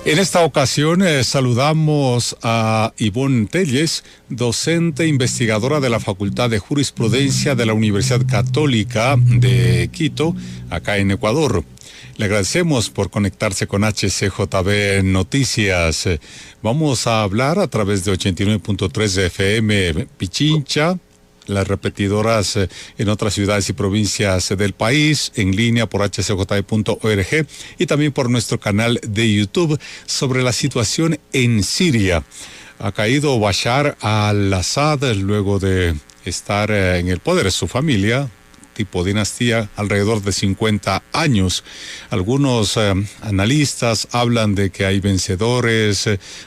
En esta ocasión saludamos a Ivonne Telles, docente investigadora de la Facultad de Jurisprudencia de la Universidad Católica de Quito, acá en Ecuador. Le agradecemos por conectarse con HCJB Noticias. Vamos a hablar a través de 89.3 FM Pichincha, las repetidoras en otras ciudades y provincias del país, en línea por hcjb.org y también por nuestro canal de YouTube sobre la situación en Siria. Ha caído Bashar al-Assad luego de estar en el poder de su familia, tipo dinastía, alrededor de 50 años. Algunos analistas hablan de que hay vencedores,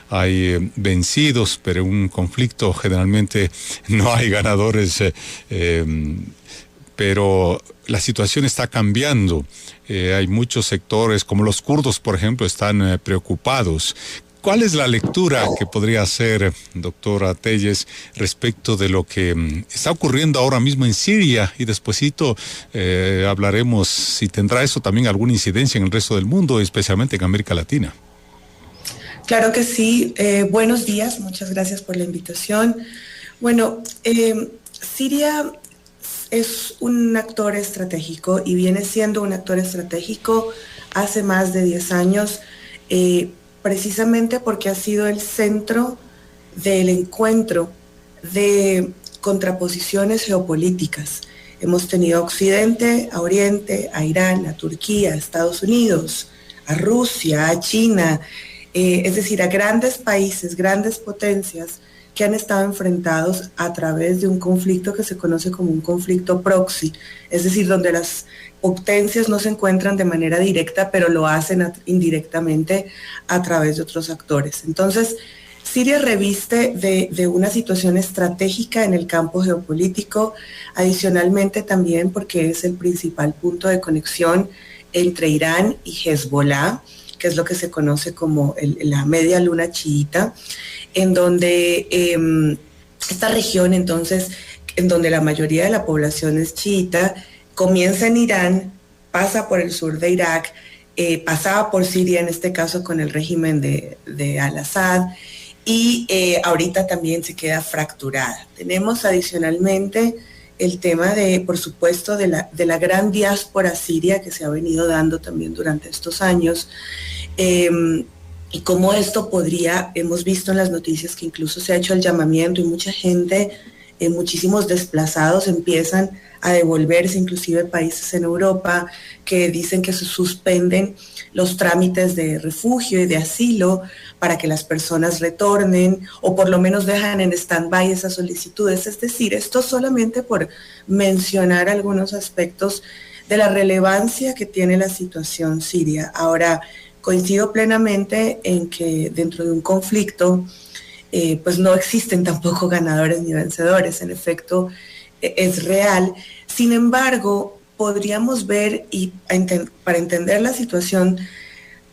hay vencidos, pero en un conflicto generalmente no hay ganadores, pero la situación está cambiando. Hay muchos sectores, como los kurdos, por ejemplo, están preocupados. ¿Cuál es la lectura que podría hacer, doctora Telles, respecto de lo que está ocurriendo ahora mismo en Siria? Y despuesito hablaremos si tendrá eso también alguna incidencia en el resto del mundo, especialmente en América Latina. Claro que sí. Buenos días, muchas gracias por la invitación. Bueno, Siria es un actor estratégico y viene siendo un actor estratégico hace más de 10 años, precisamente porque ha sido el centro del encuentro de contraposiciones geopolíticas. Hemos tenido a Occidente, a Oriente, a Irán, a Turquía, a Estados Unidos, a Rusia, a China, es decir, a grandes países, grandes potencias que han estado enfrentados a través de un conflicto que se conoce como un conflicto proxy, es decir, donde las potencias no se encuentran de manera directa, pero lo hacen indirectamente a través de otros actores. Entonces, Siria reviste de una situación estratégica en el campo geopolítico, adicionalmente también porque es el principal punto de conexión entre Irán y Hezbollah, que es lo que se conoce como la media luna chiita, en donde esta región, entonces, en donde la mayoría de la población es chiita, comienza en Irán, pasa por el sur de Irak, pasaba por Siria, en este caso con el régimen de al-Assad, y ahorita también se queda fracturada. Tenemos adicionalmente el tema por supuesto, de la gran diáspora siria que se ha venido dando también durante estos años, y cómo esto hemos visto en las noticias que incluso se ha hecho el llamamiento y mucha gente, muchísimos desplazados empiezan a devolverse, inclusive países en Europa que dicen que se suspenden los trámites de refugio y de asilo para que las personas retornen o por lo menos dejan en stand-by esas solicitudes. Es decir, esto solamente por mencionar algunos aspectos de la relevancia que tiene la situación siria. Ahora, coincido plenamente en que dentro de un conflicto pues no existen tampoco ganadores ni vencedores, en efecto es real. Sin embargo, podríamos ver, y para entender la situación,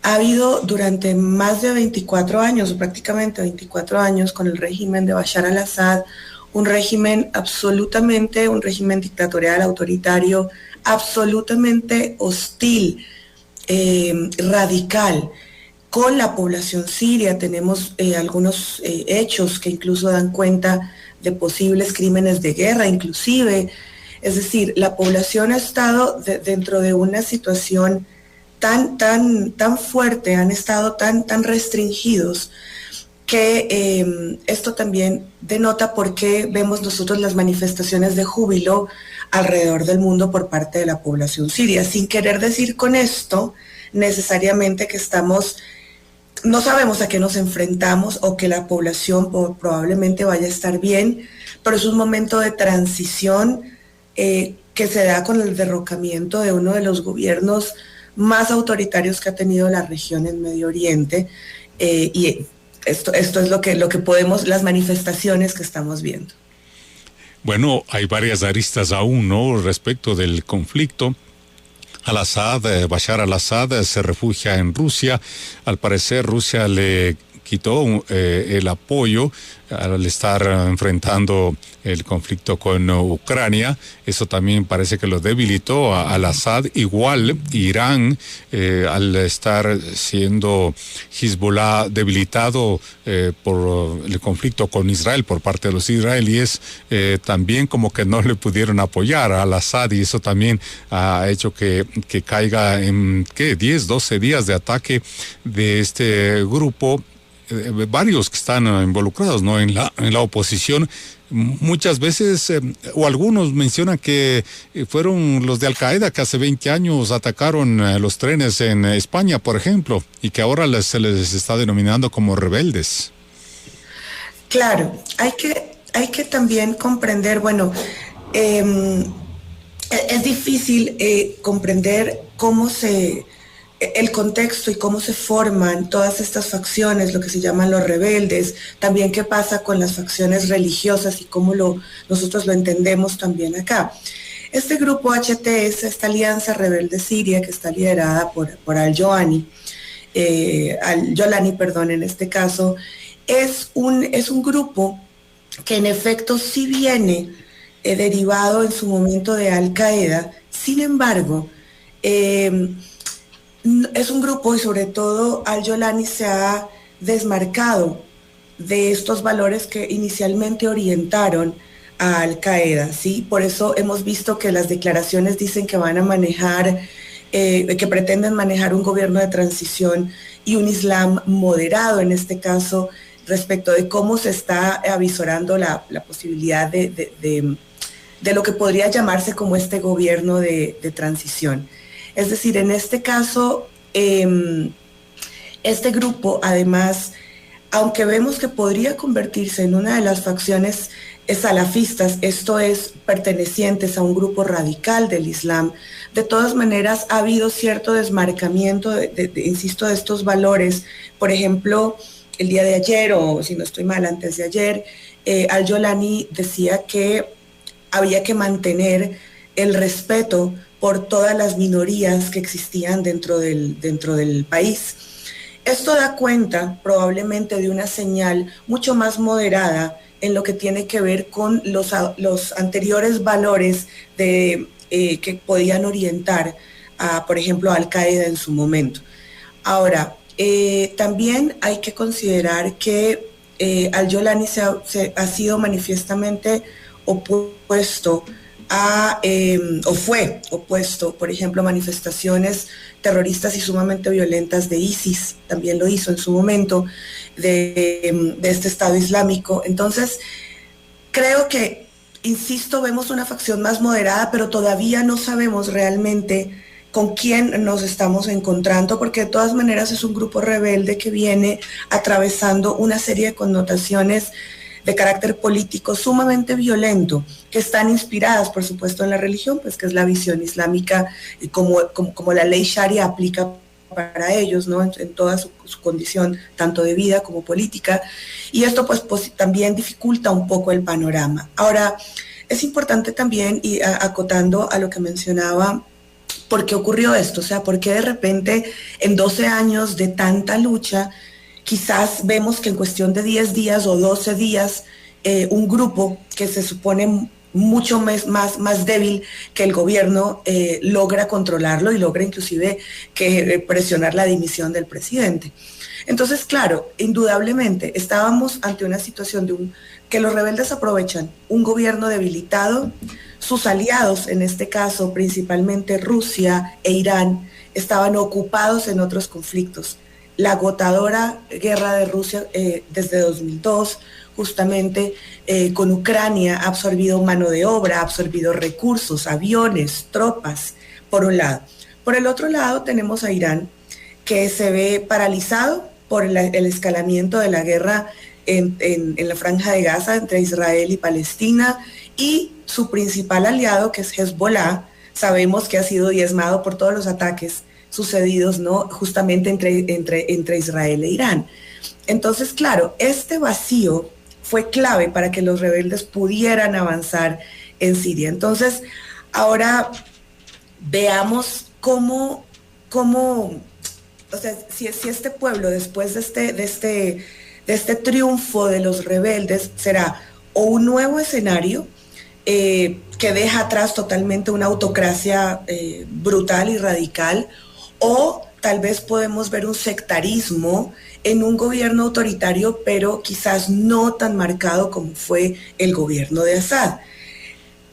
ha habido durante más de 24 años, o prácticamente 24 años, con el régimen de Bashar al-Assad, un régimen dictatorial, autoritario, absolutamente hostil, radical con la población siria. Tenemos algunos hechos que incluso dan cuenta de posibles crímenes de guerra, inclusive. Es decir, la población ha estado dentro de una situación tan fuerte, han estado tan restringidos, que esto también denota por qué vemos nosotros las manifestaciones de júbilo alrededor del mundo por parte de la población siria, sin querer decir con esto necesariamente que no sabemos a qué nos enfrentamos o que la población probablemente vaya a estar bien, pero es un momento de transición que se da con el derrocamiento de uno de los gobiernos más autoritarios que ha tenido la región en Medio Oriente, y esto es lo que podemos, las manifestaciones que estamos viendo. Bueno, hay varias aristas aún, ¿no?, respecto del conflicto. Bashar al-Assad se refugia en Rusia. Al parecer Rusia le quitó el apoyo al estar enfrentando el conflicto con Ucrania. Eso también parece que lo debilitó al Assad. Igual Irán, al estar siendo Hezbollah debilitado por el conflicto con Israel por parte de los israelíes, también como que no le pudieron apoyar al Assad, y eso también ha hecho que caiga en 10, 12 días de ataque de este grupo. Varios que están involucrados, ¿no?, en la oposición. Muchas veces, o algunos mencionan que fueron los de Al Qaeda que hace 20 años atacaron los trenes en España, por ejemplo, y que ahora se les está denominando como rebeldes. Claro, hay que también comprender, bueno, es difícil comprender el contexto y cómo se forman todas estas facciones, lo que se llaman los rebeldes, también qué pasa con las facciones religiosas y cómo nosotros lo entendemos también acá. Este grupo HTS, esta Alianza Rebelde Siria, que está liderada por Al-Jolani, en este caso, es un grupo que en efecto sí viene derivado en su momento de Al Qaeda. Sin embargo, es un grupo, y sobre todo Al-Jolani se ha desmarcado de estos valores que inicialmente orientaron a Al Qaeda, ¿sí? Por eso hemos visto que las declaraciones dicen que van a manejar, que pretenden manejar un gobierno de transición y un Islam moderado, en este caso, respecto de cómo se está avisorando la posibilidad de lo que podría llamarse como este gobierno de transición. Es decir, en este caso, este grupo, además, aunque vemos que podría convertirse en una de las facciones salafistas, esto es, pertenecientes a un grupo radical del Islam, de todas maneras ha habido cierto desmarcamiento, insisto, de estos valores. Por ejemplo, el día de ayer, o si no estoy mal, antes de ayer, Al-Jolani decía que había que mantener el respeto por todas las minorías que existían dentro del país. Esto da cuenta probablemente de una señal mucho más moderada en lo que tiene que ver con los anteriores valores que podían orientar a, por ejemplo, a Al Qaeda en su momento. Ahora, también hay que considerar que Al-Jolani ha sido manifiestamente opuesto o fue opuesto, por ejemplo, a manifestaciones terroristas y sumamente violentas de ISIS, también lo hizo en su momento, de este Estado Islámico. Entonces, creo que, insisto, vemos una facción más moderada, pero todavía no sabemos realmente con quién nos estamos encontrando, porque de todas maneras es un grupo rebelde que viene atravesando una serie de connotaciones de carácter político sumamente violento, que están inspiradas, por supuesto, en la religión, pues que es la visión islámica, como la ley Sharia aplica para ellos, ¿no? En toda su condición, tanto de vida como política, y esto pues también dificulta un poco el panorama. Ahora, es importante también, y acotando a lo que mencionaba, ¿por qué ocurrió esto? O sea, ¿por qué de repente en 12 años de tanta lucha, quizás vemos que en cuestión de 10 días o 12 días, un grupo que se supone mucho más débil que el gobierno logra controlarlo y logra inclusive presionar la dimisión del presidente? Entonces, claro, indudablemente estábamos ante una situación que los rebeldes aprovechan un gobierno debilitado, sus aliados, en este caso principalmente Rusia e Irán, estaban ocupados en otros conflictos. La agotadora guerra de Rusia desde 2002, justamente con Ucrania, ha absorbido mano de obra, ha absorbido recursos, aviones, tropas, por un lado. Por el otro lado tenemos a Irán, que se ve paralizado por el escalamiento de la guerra en la Franja de Gaza entre Israel y Palestina, y su principal aliado, que es Hezbollah, sabemos que ha sido diezmado por todos los ataques sucedidos, ¿no?, justamente entre Israel e Irán. Entonces, claro, este vacío fue clave para que los rebeldes pudieran avanzar en Siria. Entonces, ahora veamos cómo o sea, si este pueblo después de este triunfo de los rebeldes será o un nuevo escenario que deja atrás totalmente una autocracia brutal y radical, o tal vez podemos ver un sectarismo en un gobierno autoritario, pero quizás no tan marcado como fue el gobierno de Assad.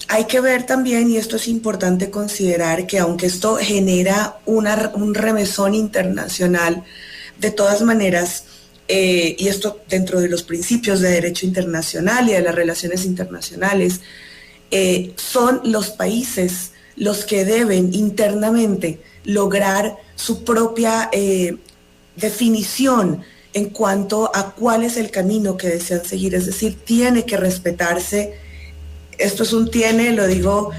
Hay que ver también, y esto es importante considerar, que aunque esto genera un remesón internacional, de todas maneras, y esto dentro de los principios de derecho internacional y de las relaciones internacionales, son los países los que deben internamente lograr su propia definición en cuanto a cuál es el camino que desean seguir. Es decir, tiene que respetarse. Esto es un tiene, lo digo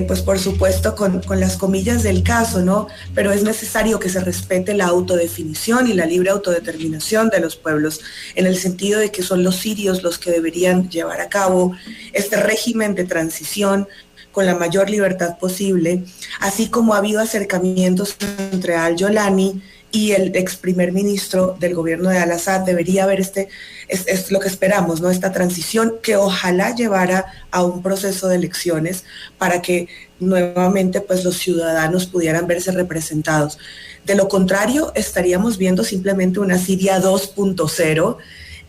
pues por supuesto con las comillas del caso, ¿no? Pero es necesario que se respete la autodefinición y la libre autodeterminación de los pueblos, en el sentido de que son los sirios los que deberían llevar a cabo este régimen de transición con la mayor libertad posible, así como ha habido acercamientos entre al-Yolani y el ex primer ministro del gobierno de Al-Assad. Debería haber es lo que esperamos, ¿no? Esta transición que ojalá llevara a un proceso de elecciones para que nuevamente pues los ciudadanos pudieran verse representados. De lo contrario, estaríamos viendo simplemente una Siria 2.0,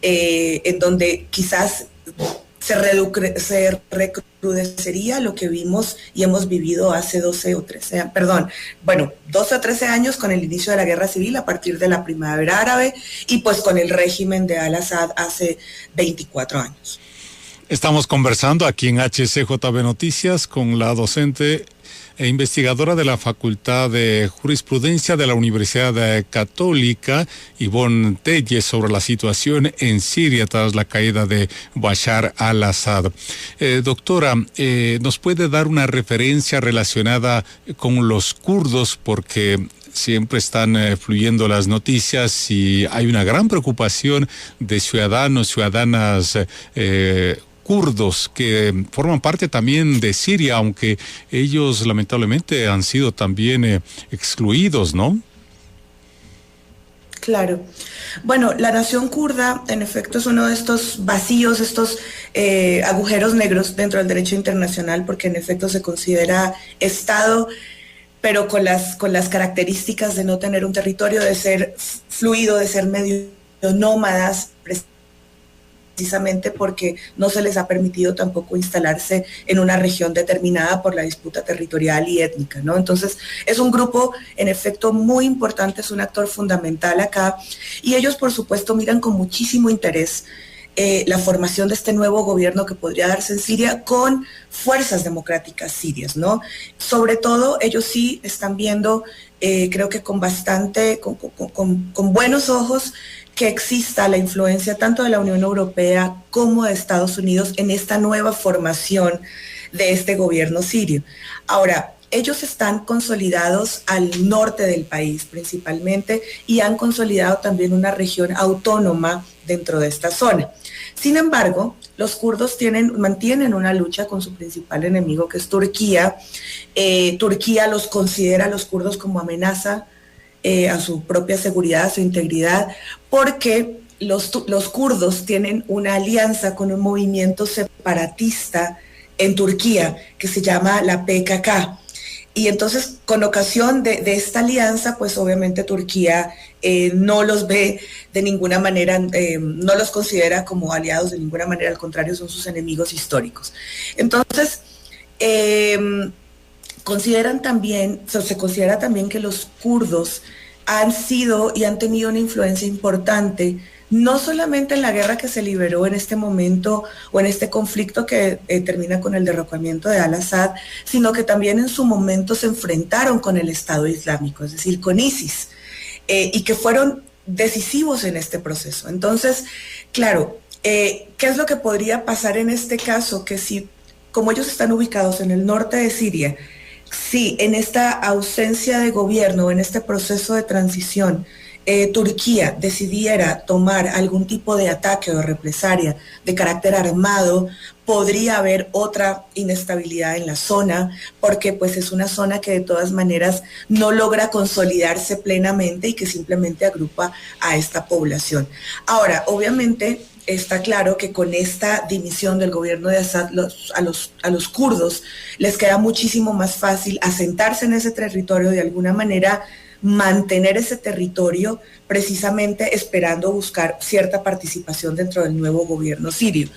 en donde quizás se recrudecería lo que vimos y hemos vivido hace 12 o 13 años con el inicio de la guerra civil a partir de la primavera árabe, y pues con el régimen de Al-Assad hace 24 años. Estamos conversando aquí en HCJB Noticias con la docente e investigadora de la Facultad de Jurisprudencia de la Universidad Católica, Ivonne Telles, sobre la situación en Siria tras la caída de Bashar al-Assad. Doctora, ¿nos puede dar una referencia relacionada con los kurdos? Porque siempre están fluyendo las noticias y hay una gran preocupación de ciudadanos, ciudadanas kurdos que forman parte también de Siria, aunque ellos lamentablemente han sido también excluidos, ¿no? Claro. Bueno, la nación kurda, en efecto, es uno de estos vacíos, estos agujeros negros dentro del derecho internacional, porque en efecto se considera Estado, pero con las características de no tener un territorio, de ser fluido, de ser medio nómadas, precisamente porque no se les ha permitido tampoco instalarse en una región determinada por la disputa territorial y étnica, ¿no? Entonces, es un grupo, en efecto, muy importante, es un actor fundamental acá, y ellos, por supuesto, miran con muchísimo interés la formación de este nuevo gobierno que podría darse en Siria con fuerzas democráticas sirias, ¿no? Sobre todo, ellos sí están viendo, creo que con buenos ojos, que exista la influencia tanto de la Unión Europea como de Estados Unidos en esta nueva formación de este gobierno sirio. Ahora, ellos están consolidados al norte del país principalmente, y han consolidado también una región autónoma dentro de esta zona. Sin embargo, los kurdos mantienen una lucha con su principal enemigo, que es Turquía. Turquía los considera a los kurdos como amenaza a su propia seguridad, a su integridad, porque los kurdos tienen una alianza con un movimiento separatista en Turquía que se llama la PKK. Y entonces, con ocasión de esta alianza, pues obviamente Turquía no los ve de ninguna manera, no los considera como aliados de ninguna manera, al contrario, son sus enemigos históricos. Entonces, se considera también que los kurdos han sido y han tenido una influencia importante, no solamente en la guerra que se liberó en este momento o en este conflicto que termina con el derrocamiento de Al-Assad, sino que también en su momento se enfrentaron con el Estado Islámico, es decir, con ISIS, y que fueron decisivos en este proceso. Entonces, claro, ¿qué es lo que podría pasar en este caso? Que si, como ellos están ubicados en el norte de Siria, si en esta ausencia de gobierno, en este proceso de transición, Turquía decidiera tomar algún tipo de ataque o represalia de carácter armado, podría haber otra inestabilidad en la zona, porque pues es una zona que de todas maneras no logra consolidarse plenamente y que simplemente agrupa a esta población. Ahora, obviamente, está claro que con esta dimisión del gobierno de Assad, a los kurdos les queda muchísimo más fácil asentarse en ese territorio, de alguna manera mantener ese territorio, precisamente esperando buscar cierta participación dentro del nuevo gobierno sirio.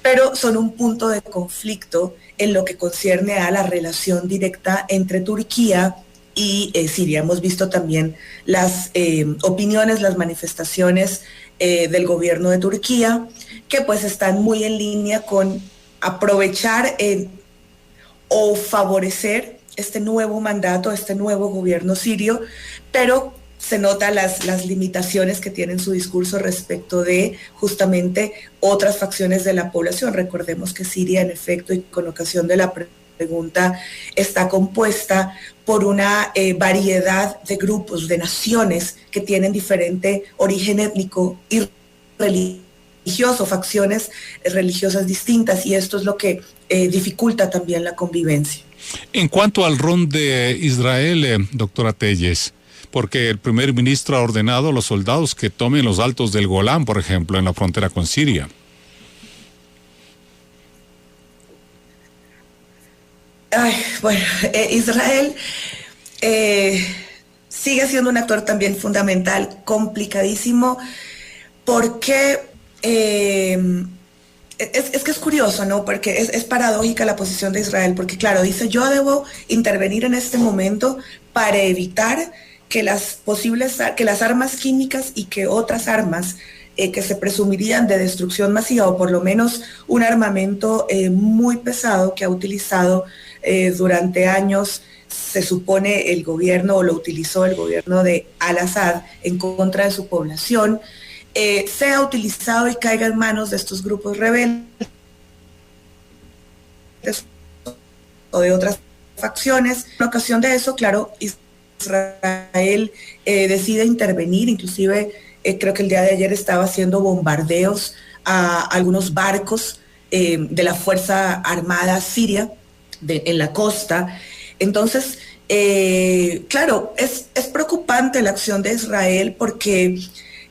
Pero son un punto de conflicto en lo que concierne a la relación directa entre Turquía y Siria. Hemos visto también las opiniones, las manifestaciones del gobierno de Turquía, que pues están muy en línea con aprovechar o favorecer este nuevo mandato, este nuevo gobierno sirio, pero se notan las limitaciones que tiene en su discurso respecto de justamente otras facciones de la población. Recordemos que Siria, en efecto, y con ocasión de la pregunta, está compuesta por una variedad de grupos, de naciones que tienen diferente origen étnico y religioso, facciones religiosas distintas, y esto es lo que dificulta también la convivencia. En cuanto al rol de Israel, doctora Telles, porque el primer ministro ha ordenado a los soldados que tomen los altos del Golán, por ejemplo, en la frontera con Siria. Bueno, Israel sigue siendo un actor también fundamental, complicadísimo, porque es que es curioso, ¿no? Porque es paradójica la posición de Israel, porque claro, dice, yo debo intervenir en este momento para evitar que las armas químicas y que otras armas que se presumirían de destrucción masiva, o por lo menos un armamento muy pesado que ha utilizado durante años, se supone el gobierno, o lo utilizó el gobierno de Al-Assad en contra de su población, sea utilizado y caiga en manos de estos grupos rebeldes o de otras facciones. En ocasión de eso, claro, Israel decide intervenir, inclusive creo que el día de ayer estaba haciendo bombardeos a algunos barcos de la Fuerza Armada Siria en la costa. Entonces, claro, es preocupante la acción de Israel, porque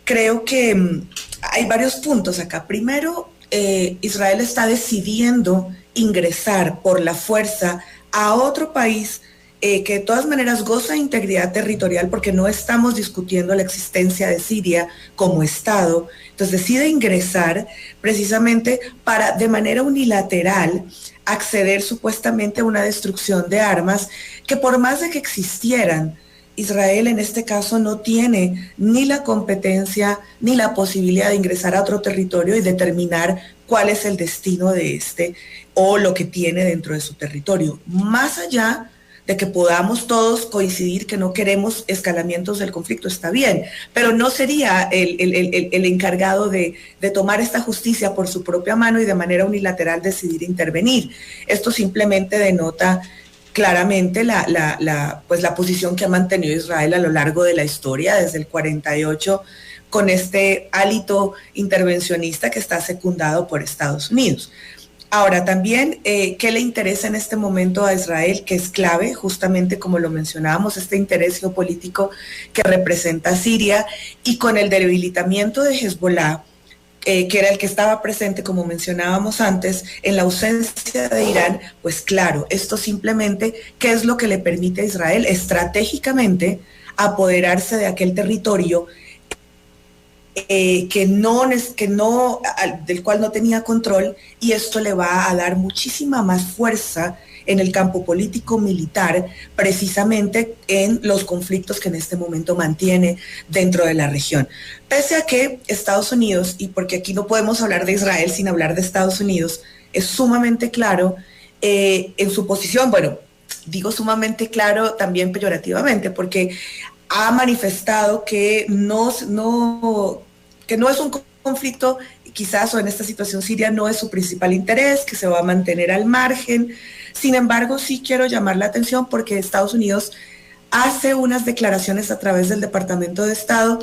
creo que hay varios puntos acá. Primero, Israel está decidiendo ingresar por la fuerza a otro país que de todas maneras goza de integridad territorial, porque no estamos discutiendo la existencia de Siria como Estado. Entonces decide ingresar precisamente para, de manera unilateral, acceder supuestamente a una destrucción de armas que, por más de que existieran, Israel en este caso no tiene ni la competencia ni la posibilidad de ingresar a otro territorio y determinar cuál es el destino de este o lo que tiene dentro de su territorio. Más allá de que podamos todos coincidir que no queremos escalamientos del conflicto, está bien, pero no sería el encargado de tomar esta justicia por su propia mano y de manera unilateral decidir intervenir. Esto simplemente denota claramente la posición que ha mantenido Israel a lo largo de la historia, desde el 48, con este hálito intervencionista que está secundado por Estados Unidos. Ahora, también, ¿qué le interesa en este momento a Israel? Que es clave, justamente como lo mencionábamos, este interés geopolítico que representa Siria, y con el debilitamiento de Hezbollah, que era el que estaba presente, como mencionábamos antes, en la ausencia de Irán, pues claro, esto simplemente, ¿qué es lo que le permite a Israel estratégicamente apoderarse de aquel territorio del cual no tenía control? Y esto le va a dar muchísima más fuerza en el campo político militar, precisamente en los conflictos que en este momento mantiene dentro de la región. Pese a que Estados Unidos, y porque aquí no podemos hablar de Israel sin hablar de Estados Unidos, es sumamente claro en su posición, bueno, digo sumamente claro también peyorativamente, porque ha manifestado que no es un conflicto, quizás, o en esta situación siria no es su principal interés, que se va a mantener al margen. Sin embargo, sí quiero llamar la atención porque Estados Unidos hace unas declaraciones a través del Departamento de Estado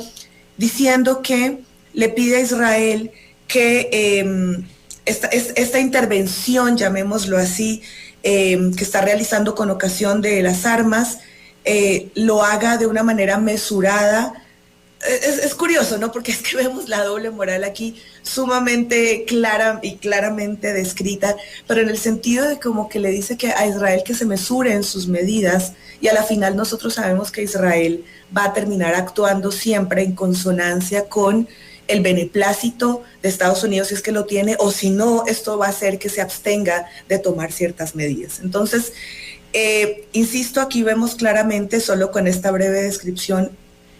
diciendo que le pide a Israel que esta intervención, llamémoslo así, que está realizando con ocasión de las armas, lo haga de una manera mesurada. Es curioso, ¿no? Porque es que vemos la doble moral aquí sumamente clara y claramente descrita, pero en el sentido de como que le dice que a Israel que se mesure en sus medidas, y a la final nosotros sabemos que Israel va a terminar actuando siempre en consonancia con el beneplácito de Estados Unidos, si es que lo tiene, o si no, esto va a hacer que se abstenga de tomar ciertas medidas. Entonces, insisto, aquí vemos claramente, solo con esta breve descripción,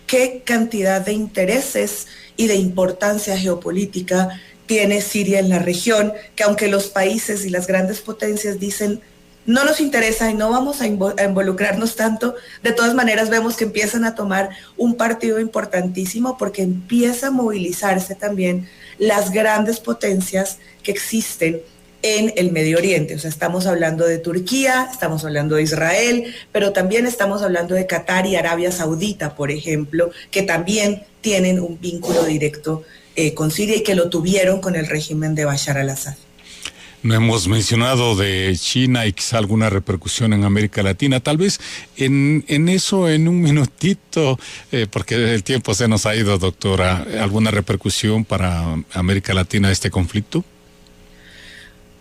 qué cantidad de intereses y de importancia geopolítica tiene Siria en la región, que aunque los países y las grandes potencias dicen no nos interesa y no vamos a involucrarnos tanto, de todas maneras vemos que empiezan a tomar un partido importantísimo porque empieza a movilizarse también las grandes potencias que existen en el Medio Oriente. O sea, estamos hablando de Turquía, estamos hablando de Israel, pero también estamos hablando de Qatar y Arabia Saudita, por ejemplo, que también tienen un vínculo directo con Siria y que lo tuvieron con el régimen de Bashar al-Assad. No hemos mencionado de China y quizá alguna repercusión en América Latina. Tal vez en eso, en un minutito, porque el tiempo se nos ha ido, doctora, ¿alguna repercusión para América Latina este conflicto?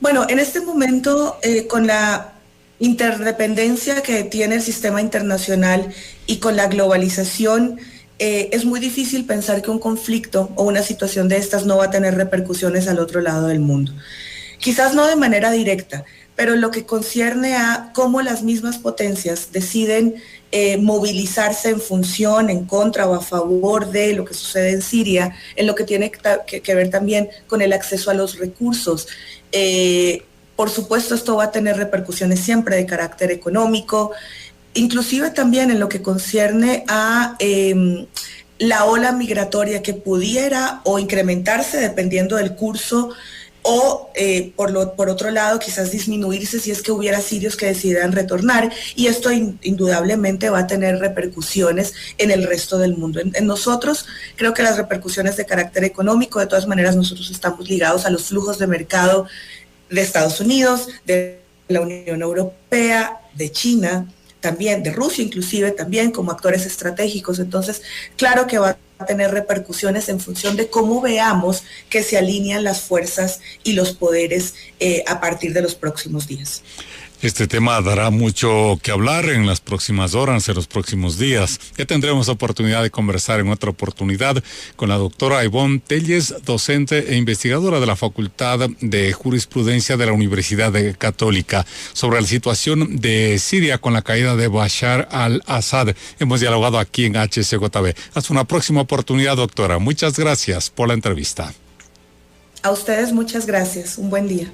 Bueno, en este momento, con la interdependencia que tiene el sistema internacional y con la globalización, es muy difícil pensar que un conflicto o una situación de estas no va a tener repercusiones al otro lado del mundo. Quizás no de manera directa, pero lo que concierne a cómo las mismas potencias deciden movilizarse en función, en contra o a favor de lo que sucede en Siria, en lo que tiene que ver también con el acceso a los recursos. Por supuesto, esto va a tener repercusiones siempre de carácter económico, inclusive también en lo que concierne a la ola migratoria que pudiera o incrementarse dependiendo del curso o por otro lado quizás disminuirse si es que hubiera sirios que decidieran retornar, y esto indudablemente va a tener repercusiones en el resto del mundo. En nosotros creo que las repercusiones de carácter económico, de todas maneras nosotros estamos ligados a los flujos de mercado de Estados Unidos, de la Unión Europea, de China, también de Rusia inclusive, también como actores estratégicos. Entonces, claro que va a tener repercusiones en función de cómo veamos que se alinean las fuerzas y los poderes a partir de los próximos días. Este tema dará mucho que hablar en las próximas horas, en los próximos días. Ya tendremos oportunidad de conversar en otra oportunidad con la doctora Ivonne Telles, docente e investigadora de la Facultad de Jurisprudencia de la Universidad Católica, sobre la situación de Siria con la caída de Bashar al-Assad. Hemos dialogado aquí en HCJB. Hasta una próxima oportunidad, doctora. Muchas gracias por la entrevista. A ustedes muchas gracias. Un buen día.